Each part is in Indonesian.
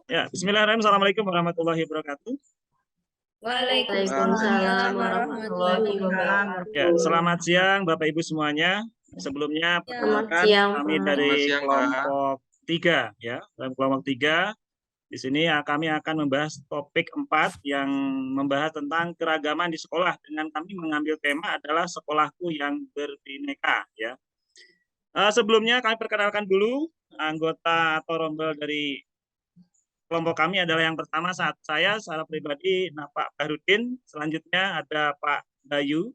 Ya, Bismillahirrahmanirrahim. Assalamualaikum warahmatullahi wabarakatuh. Waalaikumsalam warahmatullahi Ya, wabarakatuh. selamat siang Bapak Ibu semuanya. Sebelumnya Selamat perkenalkan siang, kami Pak. dari Selamat siang, Pak. kelompok 3 ya. Dalam kelompok 3 di sini kami akan membahas topik 4 yang membahas tentang keragaman di sekolah dengan kami mengambil tema adalah sekolahku yang berbineka ya. Sebelumnya kami perkenalkan dulu anggota atau rombel dari kelompok kami adalah yang pertama saat saya secara pribadi Pak Bahrudin, selanjutnya ada Pak Bayu,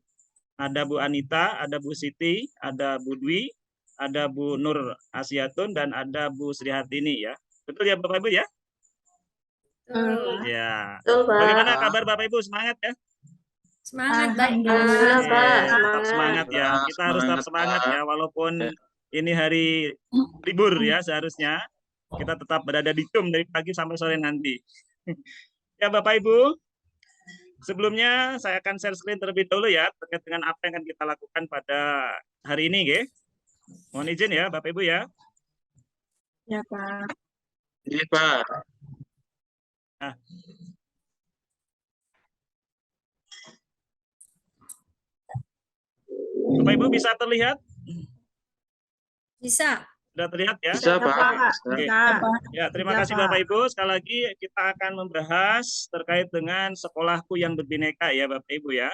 ada Bu Anita, ada Bu Siti, ada Bu Dwi, ada Bu Nur Asiatun, dan ada Bu Sri Hartini ya. Betul ya Bapak Ibu ya? Ya. Betul, Pak. Bagaimana kabar Bapak Ibu? Semangat ya? Semangat baik, Alhamdulillah, Pak. Tetap semangat ya. Alhamdulillah, Kita harus tetap semangat Pak. ya, walaupun ini hari libur ya seharusnya. Kita tetap berada di Zoom dari pagi sampai sore nanti. Ya Bapak Ibu, sebelumnya saya akan share screen terlebih dahulu ya terkait dengan apa yang akan kita lakukan pada hari ini, ya. Mohon izin ya Bapak Ibu ya. Ya, Pak. Iya, Pak. Nah, Bapak Ibu bisa terlihat? Bisa. Sudah terlihat ya? Bisa, Pak. Oke. Ya, terima kasih Bapak Ibu. Sekali lagi kita akan membahas terkait dengan sekolahku yang berbineka ya Bapak Ibu ya.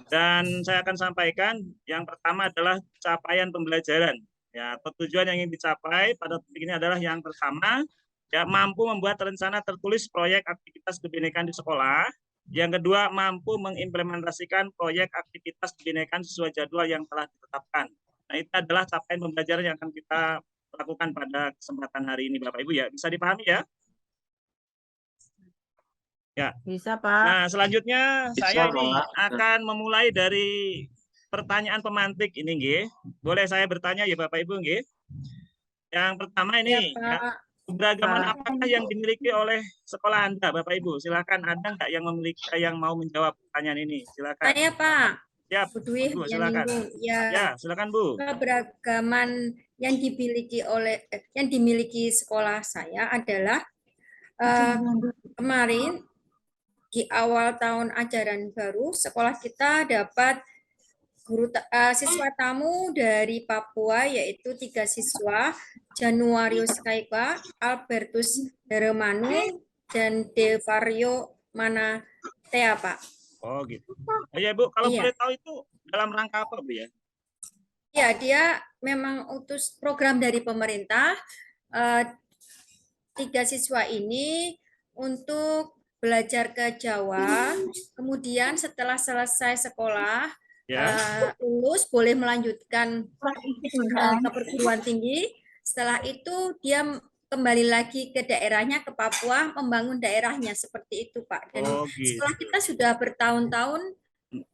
Dan saya akan sampaikan yang pertama adalah capaian pembelajaran. Ya, atau tujuan yang ingin dicapai pada topik ini adalah yang pertama, ya mampu membuat rencana tertulis proyek aktivitas kebinekaan di sekolah. Yang kedua, mampu mengimplementasikan proyek aktivitas kebinekaan sesuai jadwal yang telah ditetapkan. Nah, itu adalah capaian pembelajaran yang akan kita lakukan pada kesempatan hari ini, Bapak Ibu ya. Bisa dipahami ya? Ya. Bisa, Pak. Nah, selanjutnya Bisa, saya ini Pak. akan memulai dari pertanyaan pemantik ini, nggih. Boleh saya bertanya ya Bapak Ibu, nggih? Yang pertama ini, Ya, Pak. keberagaman Pak. apakah yang dimiliki oleh sekolah Anda, Bapak Ibu? Silakan, ada nggak yang memiliki yang mau menjawab pertanyaan ini? Silakan. Saya, Pak. Ya, Bu Dwi, Bu, yang silakan. minggu. Ya, silakan Bu. Keberagaman yang dimiliki sekolah saya adalah kemarin di awal tahun ajaran baru sekolah kita dapat siswa tamu dari Papua, yaitu 3 siswa, Januarius Kaipa, Albertus Heremanu, dan Devario Manatea, Pak. Oh gitu. Ya Bu, kalau Iya. boleh tahu itu dalam rangka apa Bu ya? Ya, dia memang utus program dari pemerintah. 3 siswa ini untuk belajar ke Jawa, kemudian setelah selesai sekolah, Ya. lulus boleh melanjutkan ke perguruan tinggi. Setelah itu dia kembali lagi ke daerahnya, ke Papua, membangun daerahnya, seperti itu Pak. Dan gitu. sekolah kita sudah bertahun-tahun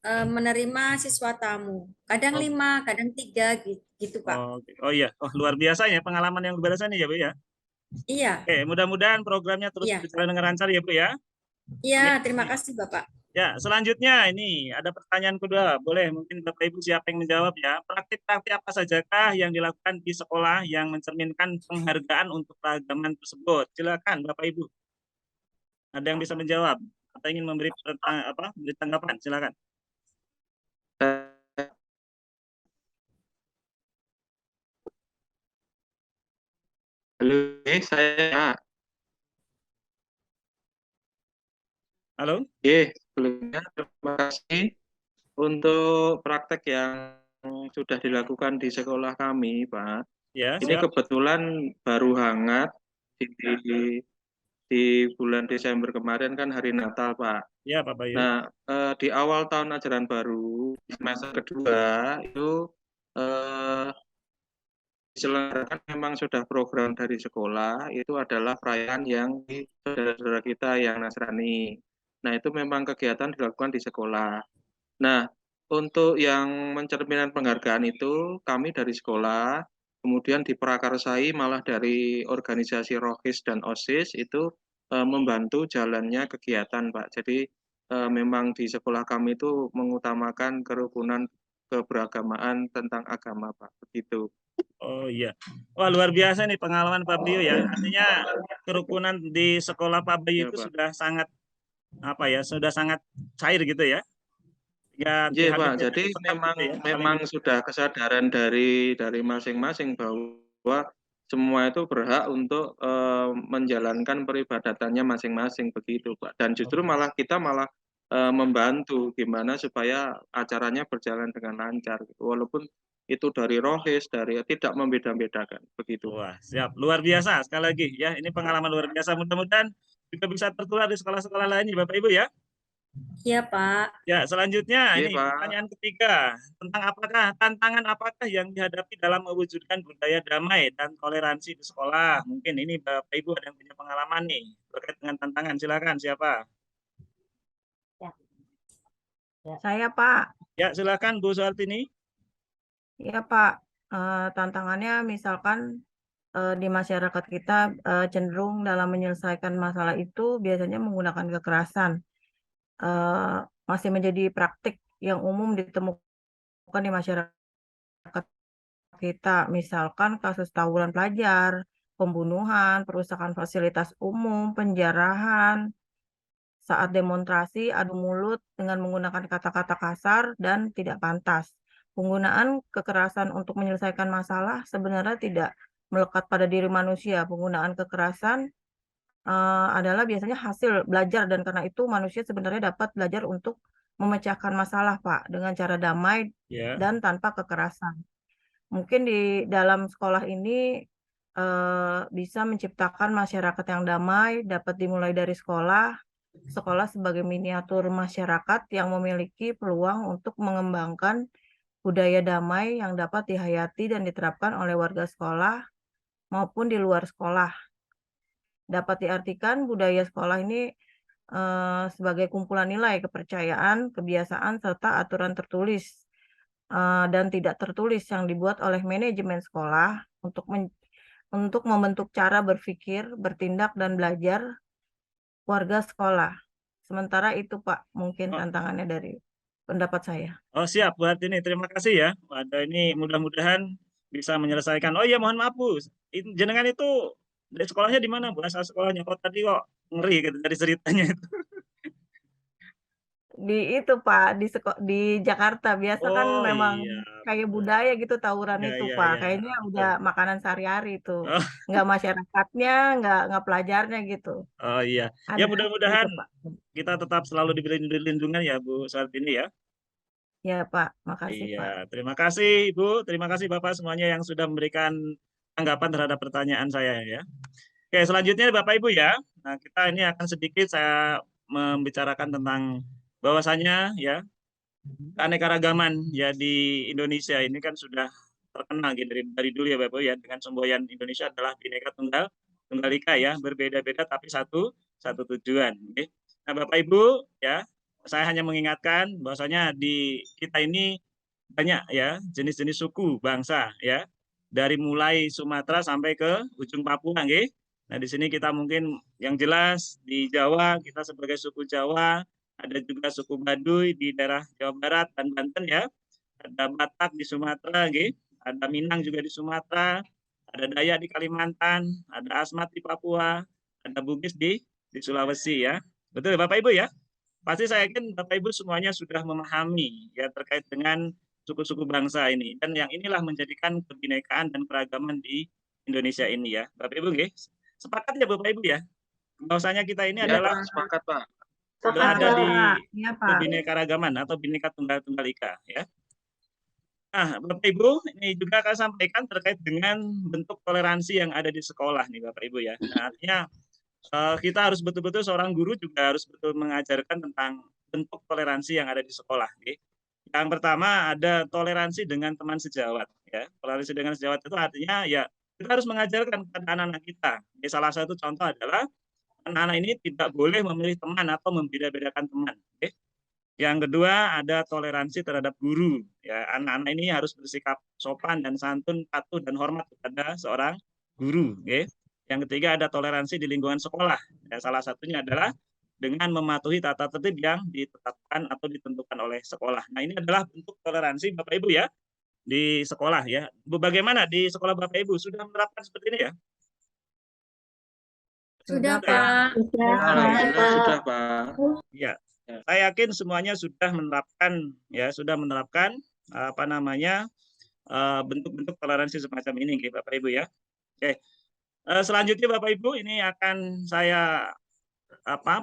menerima siswa tamu, kadang 5, kadang 3 gitu Pak. Oh iya, luar biasa ya pengalaman yang luar biasa nih ya Bu ya. Iya. Oke, mudah-mudahan programnya terus berjalan dengan lancar ya Bu ya. Iya, terima kasih Bapak. Ya, selanjutnya ini ada pertanyaan kedua. Boleh mungkin Bapak Ibu siapa yang menjawab ya. Praktik-praktik apa sajakah yang dilakukan di sekolah yang mencerminkan penghargaan untuk keragaman tersebut? Silakan Bapak Ibu. Ada yang bisa menjawab atau ingin memberi tanggapan? Silakan. Halo, saya. Halo? Sebelumnya terima kasih untuk praktek yang sudah dilakukan di sekolah kami, Pak. Ya, Ini siap. kebetulan baru hangat di bulan Desember kemarin kan hari Natal, Pak. Ya, Pak Bayu. Nah, di awal tahun ajaran baru, semester kedua, itu diselenggarakan memang sudah program dari sekolah, itu adalah perayaan yang di saudara-saudara kita yang Nasrani. Nah, itu memang kegiatan dilakukan di sekolah. Nah, untuk yang mencerminkan penghargaan itu, kami dari sekolah, kemudian diprakarsai malah dari organisasi Rohis dan OSIS, itu membantu jalannya kegiatan, Pak. Jadi, memang di sekolah kami itu mengutamakan kerukunan keberagamaan tentang agama, Pak. Begitu. Oh iya. Wah, luar biasa nih pengalaman Pak Bayu ya. Artinya kerukunan di sekolah Pak Bayu Ya, itu Pak. sudah sangat apa ya, sudah sangat cair gitu ya. Ya Iya, hampir Pak. tidak Jadi sekat memang gitu ya. Saling memang sudah kesadaran dari masing-masing bahwa semua itu berhak untuk menjalankan peribadatannya masing-masing begitu, Pak. Dan justru malah kita malah membantu gimana supaya acaranya berjalan dengan lancar gitu. Walaupun itu dari rohis, dari tidak membeda-bedakan begitu, Pak. Wah, siap. Luar biasa sekali lagi ya. Ini pengalaman luar biasa. Mudah-mudahan juga bisa tertular di sekolah-sekolah lainnya Bapak Ibu ya. Iya, Pak. Ya, selanjutnya Iya, ini Pak. pertanyaan ketiga tentang tantangan apakah yang dihadapi dalam mewujudkan budaya damai dan toleransi di sekolah. Mungkin ini Bapak Ibu ada yang punya pengalaman nih terkait dengan tantangan. Silakan siapa? Saya, Pak. Ya, silakan Bu Suartini. Ya, Pak. Tantangannya misalkan di masyarakat kita cenderung dalam menyelesaikan masalah itu biasanya menggunakan kekerasan. Masih menjadi praktik yang umum ditemukan di masyarakat kita. Misalkan kasus tawuran pelajar, pembunuhan, perusakan fasilitas umum, penjarahan, saat demonstrasi, adu mulut dengan menggunakan kata-kata kasar dan tidak pantas. Penggunaan kekerasan untuk menyelesaikan masalah sebenarnya tidak melekat pada diri manusia. Penggunaan kekerasan adalah biasanya hasil belajar dan karena itu manusia sebenarnya dapat belajar untuk memecahkan masalah, Pak, dengan cara damai Ya. dan tanpa kekerasan. Mungkin di dalam sekolah ini bisa menciptakan masyarakat yang damai, dapat dimulai dari sekolah. Sekolah sebagai miniatur masyarakat yang memiliki peluang untuk mengembangkan budaya damai yang dapat dihayati dan diterapkan oleh warga sekolah maupun di luar sekolah. Dapat diartikan budaya sekolah ini sebagai kumpulan nilai, kepercayaan, kebiasaan, serta aturan tertulis dan tidak tertulis yang dibuat oleh manajemen sekolah untuk membentuk cara berpikir, bertindak, dan belajar warga sekolah. Sementara itu, Pak, mungkin Oh, tantangannya dari pendapat saya. oh siap buat ini. Terima kasih ya. Ada ini mudah-mudahan bisa menyelesaikan. Oh iya, mohon maaf Bu. Jenengan itu dari sekolahnya di mana Bu? Asal sekolahnya kok tadi kok ngeri gitu dari ceritanya itu. Di itu, Pak, di Jakarta biasa kan Oh memang iya. kayak budaya gitu tawuran Iya, itu, iya, Pak. iya. Kayaknya udah Betul. makanan sehari-hari itu. Oh, Nggak masyarakatnya, nggak pelajarnya gitu. oh iya. Ya Ada gitu, mudah-mudahan Pak. kita tetap selalu diberi lindungan ya Bu saat ini ya. Ya, Pak. Makasih, Iya, Pak. terima kasih Ibu, terima kasih Bapak semuanya yang sudah memberikan tanggapan terhadap pertanyaan saya ya. Oke, selanjutnya Bapak Ibu ya. Nah, kita ini akan sedikit saya membicarakan tentang bahwasannya ya keanekaragaman ya di Indonesia ini kan sudah terkenal gitu dari dulu ya Bapak Ibu ya dengan semboyan Indonesia adalah Bhinneka Tunggal Ika ya, berbeda-beda tapi satu tujuan. Oke. Nah, Bapak Ibu ya, saya hanya mengingatkan bahwasanya di kita ini banyak ya jenis-jenis suku bangsa ya dari mulai Sumatera sampai ke ujung Papua nggih. Nah, di sini kita mungkin yang jelas di Jawa kita sebagai suku Jawa, ada juga suku Baduy di daerah Jawa Barat dan Banten ya. Ada Batak di Sumatera nggih, ada Minang juga di Sumatera, ada Dayak di Kalimantan, ada Asmat di Papua, ada Bugis di Sulawesi ya. Betul Bapak Ibu ya? Pasti saya yakin Bapak Ibu semuanya sudah memahami ya terkait dengan suku-suku bangsa ini dan yang inilah menjadikan kebinekaan dan keragaman di Indonesia ini ya. Bapak Ibu nggih, sepakat ya Bapak Ibu ya? Bahwasanya kita ini Ya, adalah Pak. Sepakat, Pak. berada Sepakat, di Pak. Ya, Pak. kebinekaragaman atau Bhinneka Tunggal Ika ya. Nah, Bapak Ibu, ini juga akan sampaikan terkait dengan bentuk toleransi yang ada di sekolah nih Bapak Ibu ya. Nah, artinya kita harus betul-betul seorang guru juga harus betul mengajarkan tentang bentuk toleransi yang ada di sekolah. Okay? Yang pertama ada toleransi dengan teman sejawat. Ya, toleransi dengan sejawat itu artinya ya kita harus mengajarkan kepada anak-anak kita. Okay, salah satu contoh adalah anak-anak ini tidak boleh memilih teman atau membeda-bedakan teman. Okay? Yang kedua ada toleransi terhadap guru. Ya, anak-anak ini harus bersikap sopan dan santun, patuh dan hormat kepada seorang guru. Okay? Yang ketiga ada toleransi di lingkungan sekolah. Ya, salah satunya adalah dengan mematuhi tata tertib yang ditetapkan atau ditentukan oleh sekolah. Nah, ini adalah bentuk toleransi Bapak Ibu ya di sekolah ya. Bagaimana di sekolah Bapak Ibu sudah menerapkan seperti ini ya? Sudah, Sudah, Pak. Pak. Alhamdulillah sudah, Pak. Ya, saya yakin semuanya sudah menerapkan apa namanya bentuk-bentuk toleransi semacam ini, Bapak Ibu ya. Oke, selanjutnya Bapak Ibu ini akan saya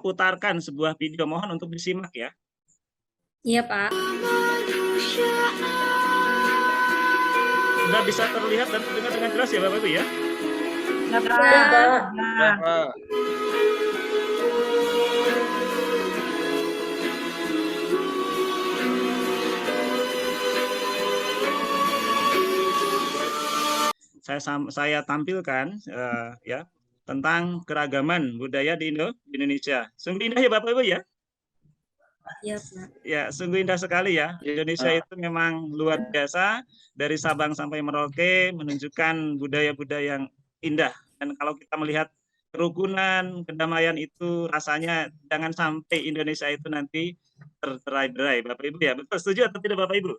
putarkan sebuah video, mohon untuk disimak ya. Iya, Pak. Sudah bisa terlihat dan terdengar dengan jelas ya Bapak Ibu ya? Sudah, Pak. Sudah. Sudah, Pak. Saya tampilkan ya tentang keragaman budaya di Indonesia. Sungguh indah ya Bapak Ibu ya? Iya, Pak. Ya, sungguh indah sekali ya. Indonesia itu memang luar biasa, dari Sabang sampai Merauke menunjukkan budaya-budaya yang indah. Dan kalau kita melihat kerukunan, kedamaian itu rasanya jangan sampai Indonesia itu nanti tercerai-berai, Bapak Ibu ya. Betul, setuju atau tidak Bapak Ibu?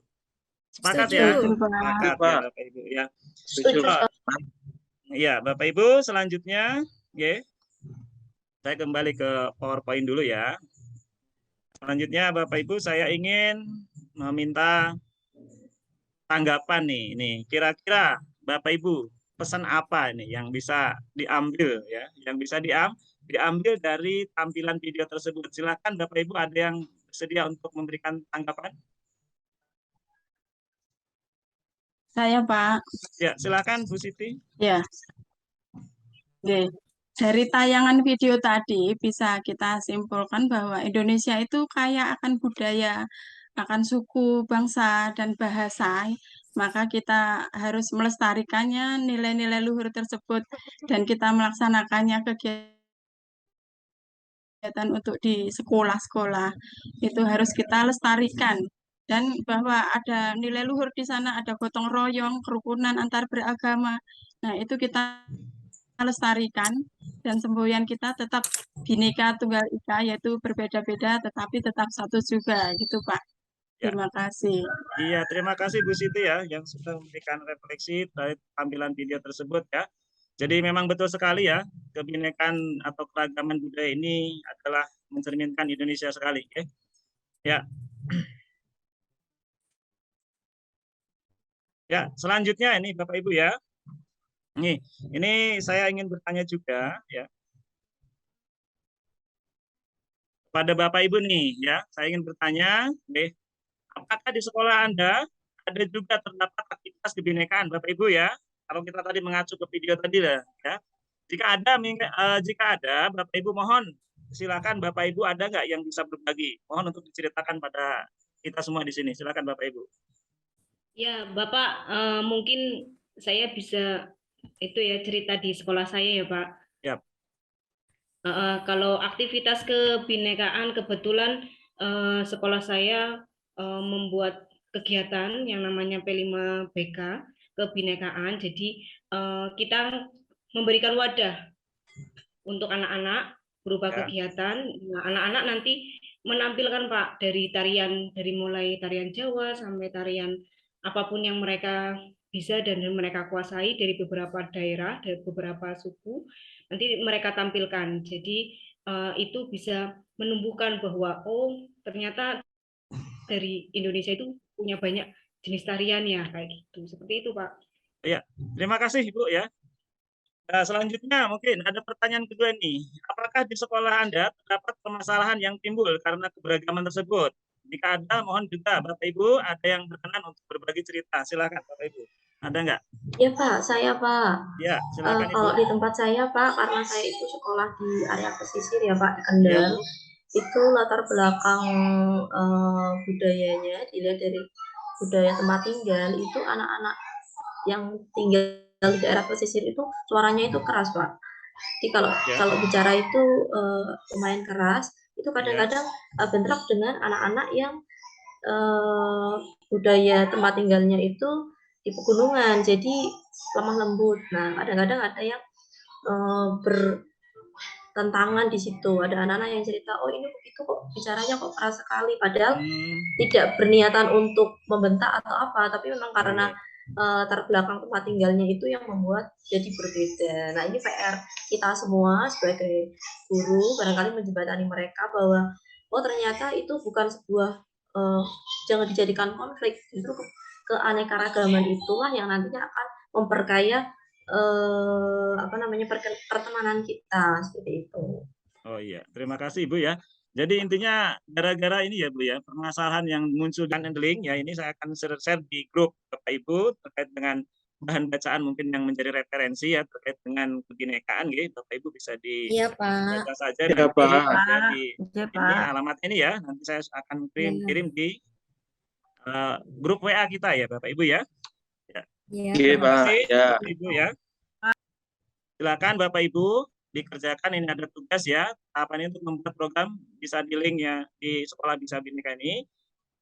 Sepakat ya? Setuju. Sepakat ya Bapak Ibu ya. Setuju. Ya, Bapak Ibu selanjutnya, ya. Saya kembali ke PowerPoint dulu ya. Selanjutnya Bapak Ibu saya ingin meminta tanggapan nih. Kira-kira Bapak Ibu pesan apa nih yang bisa diambil ya, yang bisa diambil dari tampilan video tersebut. Silakan Bapak Ibu, ada yang bersedia untuk memberikan tanggapan? Saya, Pak. Ya, silakan Bu Siti. Ya. Oke. Dari tayangan video tadi bisa kita simpulkan bahwa Indonesia itu kaya akan budaya, akan suku, bangsa, dan bahasa. Maka kita harus melestarikannya, nilai-nilai luhur tersebut, dan kita melaksanakannya kegiatan untuk di sekolah-sekolah. Itu harus kita lestarikan. Dan bahwa ada nilai luhur di sana, ada gotong royong, kerukunan antar beragama. Nah, itu kita lestarikan, dan semboyan kita tetap Bhinneka Tunggal Ika, yaitu berbeda-beda tetapi tetap satu juga, gitu Pak. Ya. Terima kasih. Iya, terima kasih Bu Siti ya yang sudah memberikan refleksi terkait tampilan video tersebut ya. Jadi memang betul sekali ya, kebinekaan atau keragaman budaya ini adalah mencerminkan Indonesia sekali ya. Ya. Ya, selanjutnya ini Bapak Ibu ya. Ini saya ingin bertanya juga ya. Pada Bapak Ibu nih ya, saya ingin bertanya, apakah di sekolah Anda ada juga terdapat aktivitas kebinekaan Bapak Ibu ya? Kalau kita tadi mengacu ke video tadi lah ya. Jika ada Bapak Ibu mohon silakan Bapak Ibu, ada nggak yang bisa berbagi? Mohon untuk diceritakan pada kita semua di sini. Silakan Bapak Ibu. Ya, Bapak, mungkin saya bisa itu ya cerita di sekolah saya ya, Pak. Ya. Kalau aktivitas kebinekaan kebetulan sekolah saya membuat kegiatan yang namanya P5BK kebinekaan. Jadi kita memberikan wadah untuk anak-anak berupa kegiatan. Nah, anak-anak nanti menampilkan Pak dari mulai tarian Jawa sampai tarian apapun yang mereka bisa dan mereka kuasai dari beberapa daerah, dari beberapa suku, nanti mereka tampilkan. Jadi itu bisa menumbuhkan bahwa ternyata dari Indonesia itu punya banyak jenis tarian ya, kayak gitu. Seperti itu, Pak. Ya, terima kasih Ibu ya. Nah, selanjutnya mungkin ada pertanyaan kedua nih. Apakah di sekolah Anda terdapat permasalahan yang timbul karena keberagaman tersebut? Jika ada, mohon juga Bapak Ibu ada yang berkenan untuk berbagi cerita. Silakan Bapak Ibu. Ada nggak? Ya Pak, saya Pak. Ya, silakan Ibu. Kalau di tempat saya Pak, karena saya itu sekolah di area pesisir ya Pak, di Kendal. Ya. Itu latar belakang budayanya dilihat dari budaya tempat tinggal, itu anak-anak yang tinggal di daerah pesisir itu suaranya itu keras Pak. Jadi kalau bicara itu lumayan keras, itu kadang-kadang bentrok dengan anak-anak yang budaya tempat tinggalnya itu di pegunungan, jadi lemah lembut. Nah, kadang-kadang ada yang tentangan di situ. Ada anak-anak yang cerita, oh ini itu kok bicaranya kok keras sekali, padahal tidak berniatan untuk membentak atau apa, tapi memang karena terbelakang tempat tinggalnya itu yang membuat jadi berbeda. Nah, ini PR kita semua sebagai guru, barangkali menjembatani mereka bahwa oh ternyata itu bukan sebuah jangan dijadikan konflik, justru keanekaragaman itulah yang nantinya akan memperkaya pertemanan kita, seperti itu. Oh iya, terima kasih Ibu ya. Jadi intinya gara-gara ini ya Bu ya, permasalahan yang muncul dan handling ya, ini saya akan share di grup Bapak Ibu terkait dengan bahan bacaan mungkin yang menjadi referensi ya terkait dengan kebinekaan gitu. Bapak Ibu bisa Iya, Pak. dibaca saja Iya, nanti Pak. ada di Iya, ini Pak. alamat ini ya. Nanti saya akan kirim di grup WA kita ya Bapak Ibu ya. Iya, Iya, Terima Pak. kasih Ya. Bapak Ibu ya. Silakan Bapak Ibu dikerjakan, ini ada tugas ya. Tahapan ini untuk membuat program bisa di link ya di Sekolah Bisa Bhinneka ini.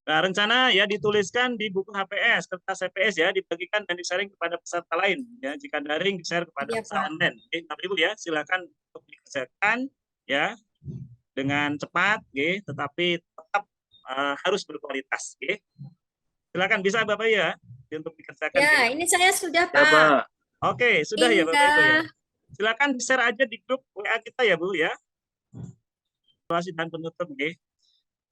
Nah, rencana ya dituliskan di buku HPS, kertas HPS ya, dibagikan dan di-sharing kepada peserta lain ya. Jika daring di-share kepada Iya, peserta Pak. online. Oke, Bapak Ibu ya, silakan untuk dikerjakan ya dengan cepat, tetapi tetap harus berkualitas. Silakan bisa Bapak ya untuk dikerjakan. Ya, ini saya sudah, Ya, Pak. Pak. Oke, sudah ya Bapak Ibu ya. Silakan di-share aja di grup WA kita ya Bu ya. Evaluasi dan penutup,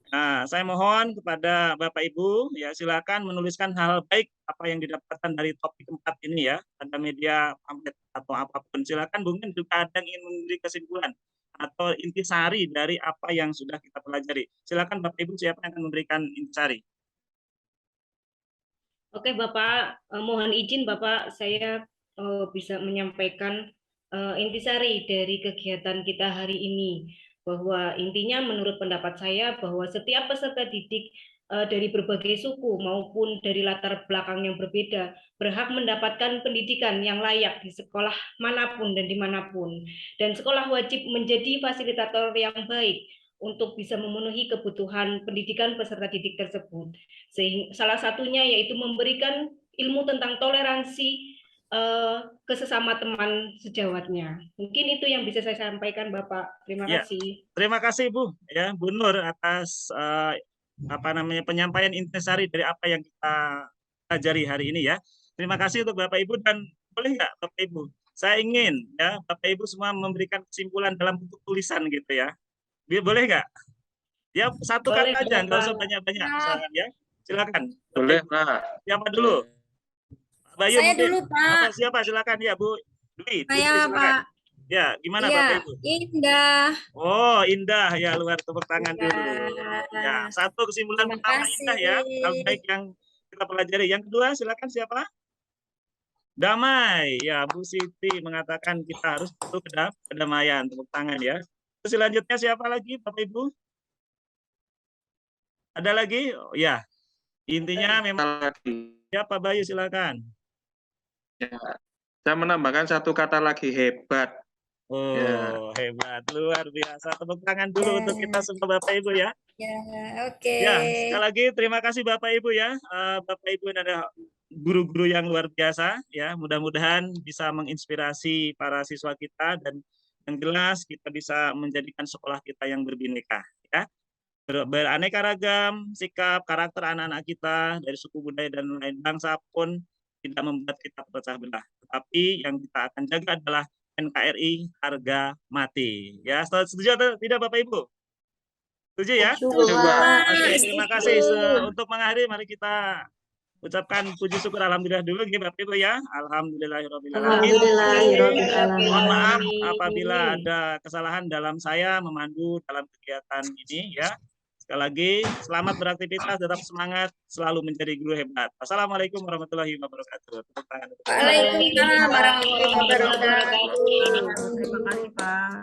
Nah, saya mohon kepada Bapak Ibu ya silakan menuliskan hal baik apa yang didapatkan dari topik 4 ini ya, ada media pamflet atau apapun. Silakan mungkin juga ada yang ingin memberi kesimpulan atau intisari dari apa yang sudah kita pelajari. Silakan Bapak Ibu, siapa yang akan memberikan intisari? Oke Bapak, mohon izin Bapak, saya bisa menyampaikan intisari dari kegiatan kita hari ini, bahwa intinya menurut pendapat saya bahwa setiap peserta didik dari berbagai suku maupun dari latar belakang yang berbeda berhak mendapatkan pendidikan yang layak di sekolah manapun dan dimanapun, dan sekolah wajib menjadi fasilitator yang baik untuk bisa memenuhi kebutuhan pendidikan peserta didik tersebut. Sehingga salah satunya yaitu memberikan ilmu tentang toleransi ke sesama teman sejawatnya. Mungkin itu yang bisa saya sampaikan Bapak. Terima kasih. Terima kasih Bu ya, Bu Nur atas penyampaian intisari dari apa yang kita pelajari hari ini ya. Terima kasih untuk Bapak Ibu, dan boleh nggak Bapak Ibu? Saya ingin ya Bapak Ibu semua memberikan kesimpulan dalam bentuk tulisan gitu ya. Boleh nggak? Ya satu kata aja, nggak usah banyak-banyak. Silakan ya. Silakan. Boleh, Pak. Siapa dulu? Bayu, Saya mungkin. dulu, Pak. Atau siapa? Silakan ya, Bu. Dwi, Saya, Pak. Ya, gimana Iya, Bapak Ibu? Indah. Oh, Indah ya, luar tepuk tangan dulu. Ya, satu kesimpulan Terima pertama kasih. Indah ya, hal baik yang kita pelajari. Yang kedua, silakan siapa? Damai. Ya, Bu Siti mengatakan kita harus butuh kedamaian, tepuk tangan ya. Terus selanjutnya siapa lagi Bapak Ibu? Ada lagi? Oh, ya. Intinya memang siapa Bayu, silakan. Ya. Saya menambahkan satu kata lagi, hebat. Oh, Ya. hebat, luar biasa. Tepuk tangan dulu untuk kita semua Bapak Ibu ya. Ya, oke. Ya, sekali lagi terima kasih Bapak Ibu ya. Bapak Ibu ini adalah guru-guru yang luar biasa ya. Mudah-mudahan bisa menginspirasi para siswa kita, dan yang jelas kita bisa menjadikan sekolah kita yang berbineka ya. Beraneka ragam sikap karakter anak-anak kita dari suku budaya dan lain bangsa pun tidak membuat kita pecah belah. Tetapi yang kita akan jaga adalah NKRI harga mati. Ya, setuju atau tidak Bapak Ibu? Setuju ya? Oke, terima kasih. Untuk mengakhiri, mari kita ucapkan puji syukur alhamdulillah dulu Bapak Ibu ya. Alhamdulillahirobbilalamin. Mohon maaf apabila ada kesalahan dalam saya memandu dalam kegiatan ini ya. Sekali lagi, selamat beraktivitas, tetap semangat, selalu menjadi guru hebat. Assalamualaikum warahmatullahi wabarakatuh. Waalaikumsalam warahmatullahi wabarakatuh. Terima kasih, Pak.